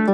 Hi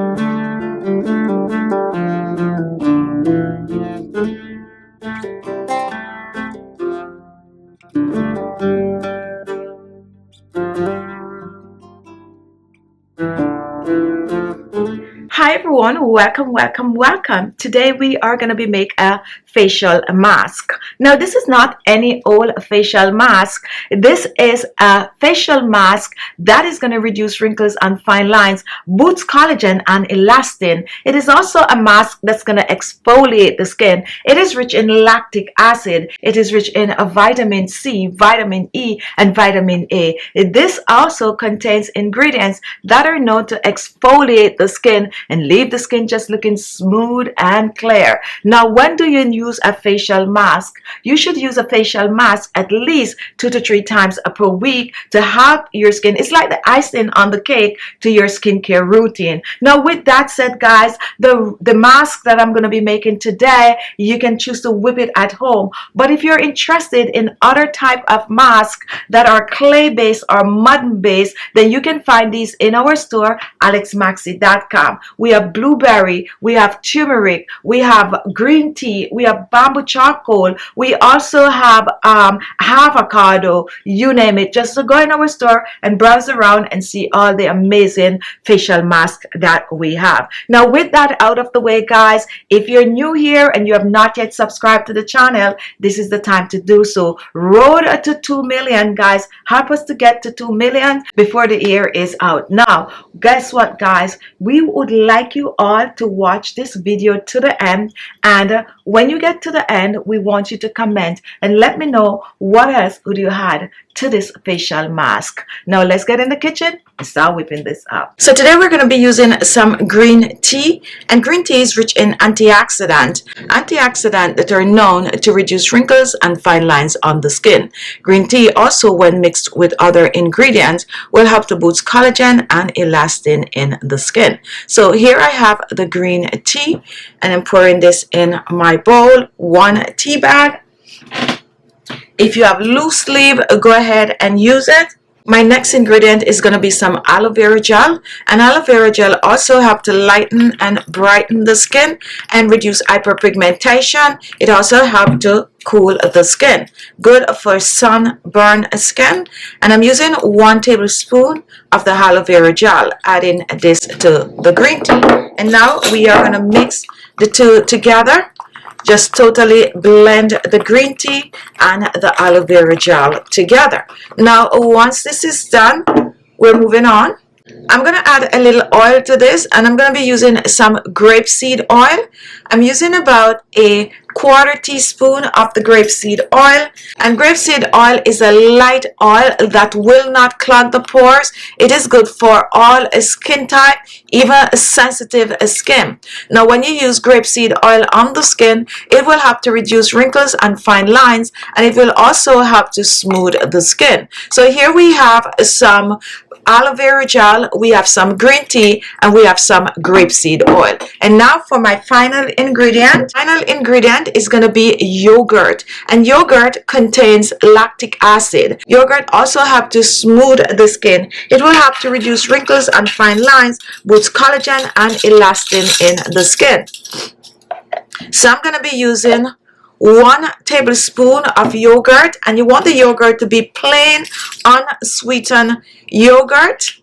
everyone, welcome. Today we are going to be make a facial mask. Now this is not any old facial mask. This is a facial mask that is going to reduce wrinkles and fine lines, boosts collagen and elastin. It is also a mask that's going to exfoliate the skin. It is rich in lactic acid. It is rich in vitamin C, vitamin E, and vitamin A. This also contains ingredients that are known to exfoliate the skin and leave the skin just looking smooth and clear. Now, when do you use a facial mask? You should use a facial mask at least 2 to 3 times per week to help your skin. It's like the icing on the cake to your skincare routine. Now, with that said, guys, the mask that I'm going to be making today, you can choose to whip it at home. But if you're interested in other type of masks that are clay-based or mud-based, then you can find these in our store, ALESMAXii.com. We have blueberry, we have turmeric, we have green tea, we have bamboo charcoal, we also have avocado, you name it. Just to go in our store and browse around and see all the amazing facial masks that we have. Now, with that out of the way, guys, if you're new here and you have not yet subscribed to the channel, this is the time to do so. Road to 2 million, guys. Help us to get to 2 million before the year is out. Now, guess what, guys? We would like you all to watch this video to the end, and when you get to the end, we want you to comment and let me know what else would you add to this facial mask. Now let's get in the kitchen and start whipping this up. So today we're going to be using some green tea, and green tea is rich in antioxidants that are known to reduce wrinkles and fine lines on the skin. Green tea also, when mixed with other ingredients, will help to boost collagen and elastin in the skin. So here I have the green tea, and I'm pouring this in my bowl, 1 tea bag. If you have loose leaf, go ahead and use it. My next ingredient is going to be some aloe vera gel, and aloe vera gel also helps to lighten and brighten the skin and reduce hyperpigmentation. It also helps to cool the skin, good for sunburn skin. And I'm using 1 tablespoon of the aloe vera gel, adding this to the green tea. And now we are going to mix the two together. Just totally blend the green tea and the aloe vera gel together. Now, once this is done, we're moving on. I'm going to add a little oil to this, and I'm going to be using some grapeseed oil. I'm using about a 1/4 teaspoon of the grapeseed oil, and grapeseed oil is a light oil that will not clog the pores. It is good for all skin type, even sensitive skin. Now, when you use grapeseed oil on the skin, it will help to reduce wrinkles and fine lines, and it will also help to smooth the skin. So here we have some aloe vera gel, we have some green tea, and we have some grapeseed oil. And now for my final ingredient. Final ingredient is going to be yogurt, and yogurt contains lactic acid. Yogurt also helps to smooth the skin. It will help to reduce wrinkles and fine lines, boosts collagen and elastin in the skin. So I'm going to be using 1 tablespoon of yogurt, and you want the yogurt to be plain, unsweetened yogurt.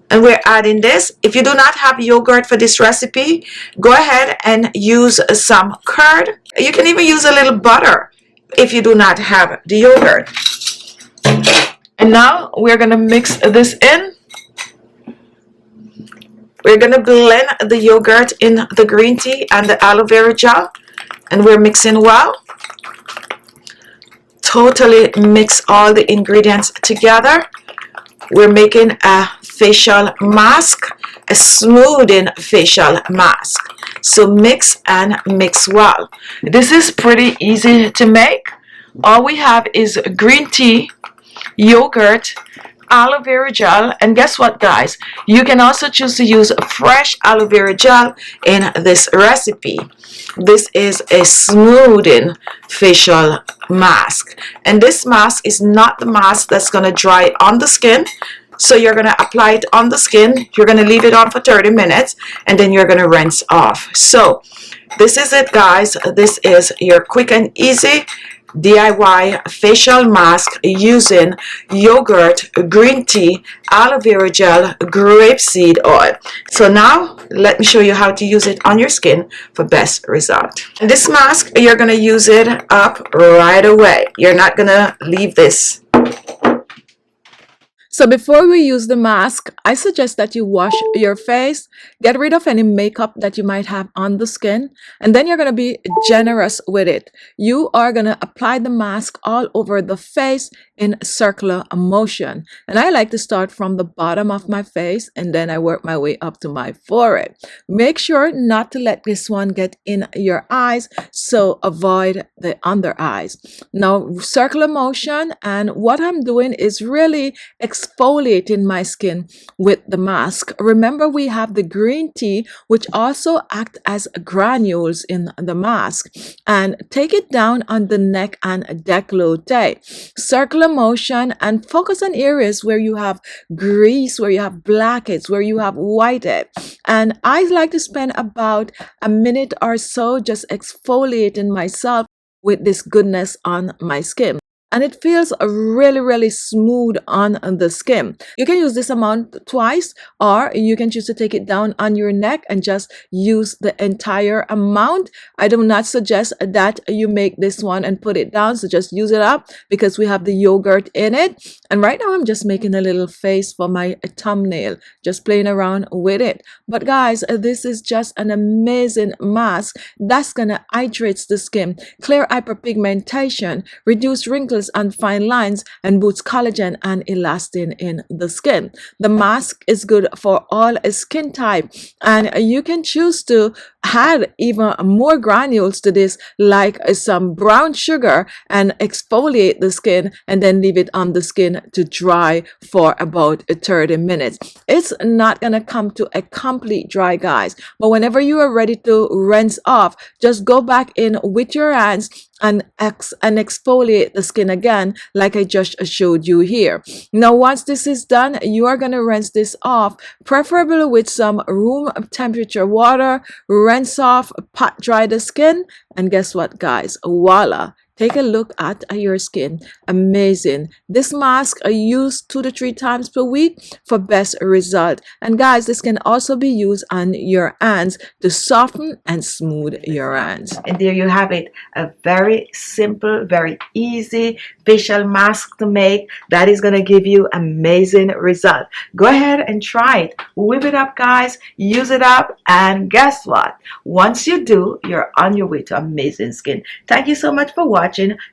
And we're adding this. If you do not have yogurt for this recipe, go ahead and use some curd. You can even use a little butter if you do not have the yogurt. And now we're going to mix this in. We're going to blend the yogurt in the green tea and the aloe vera gel, and we're mixing well. Totally mix all the ingredients together. We're making a facial mask, a smoothing facial mask. So mix and mix well. This is pretty easy to make. All we have is green tea, yogurt, aloe vera gel, and guess what, guys? You can also choose to use fresh aloe vera gel in this recipe. This is a smoothing facial mask, and this mask is not the mask that's going to dry on the skin. So you're going to apply it on the skin. You're going to leave it on for 30 minutes and then you're going to rinse off. So this is it, guys. This is your quick and easy DIY facial mask using yogurt, green tea, aloe vera gel, grapeseed oil. So now let me show you how to use it on your skin for best result. And this mask, you're going to use it up right away. You're not going to leave this. So before we use the mask, I suggest that you wash your face, get rid of any makeup that you might have on the skin, and then you're going to be generous with it. You are going to apply the mask all over the face in circular motion. And I like to start from the bottom of my face and then I work my way up to my forehead. Make sure not to let this one get in your eyes, so avoid the under eyes. Now circular motion, and what I'm doing is really exfoliating my skin with the mask. Remember, we have the green tea, which also act as granules in the mask, and take it down on the neck and décolleté. Circular motion and focus on areas where you have grease, where you have blackheads, where you have whitehead. And I like to spend about a minute or so just exfoliating myself with this goodness on my skin. And it feels really smooth on the skin. You can use this amount twice, or you can choose to take it down on your neck and just use the entire amount. I do not suggest that you make this one and put it down, so just use it up because we have the yogurt in it. And right now I'm just making a little face for my thumbnail, just playing around with it. But guys, this is just an amazing mask that's gonna hydrate the skin, clear hyperpigmentation, reduce wrinkles and fine lines, and boosts collagen and elastin in the skin. The mask is good for all skin type, and you can choose to add even more granules to this, like some brown sugar, and exfoliate the skin and then leave it on the skin to dry for about 30 minutes. It's not gonna come to a complete dry, guys, but whenever you are ready to rinse off, just go back in with your hands and exfoliate the skin again, like I just showed you here. Now once this is done, you are going to rinse this off, preferably with some room temperature water. Rinse off, pat dry the skin, and guess what, guys? Voila! Take a look at your skin. Amazing. This mask I use 2 to 3 times per week for best result. And guys, this can also be used on your hands to soften and smooth your hands. And there you have it. A very simple, very easy facial mask to make that is going to give you amazing result. Go ahead and try it. Whip it up, guys. Use it up. And guess what? Once you do, you're on your way to amazing skin. Thank you so much for watching.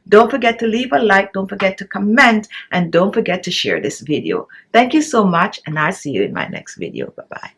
Don't forget to leave a like, don't forget to comment, and don't forget to share this video. Thank you so much, and I'll see you in my next video. Bye-bye.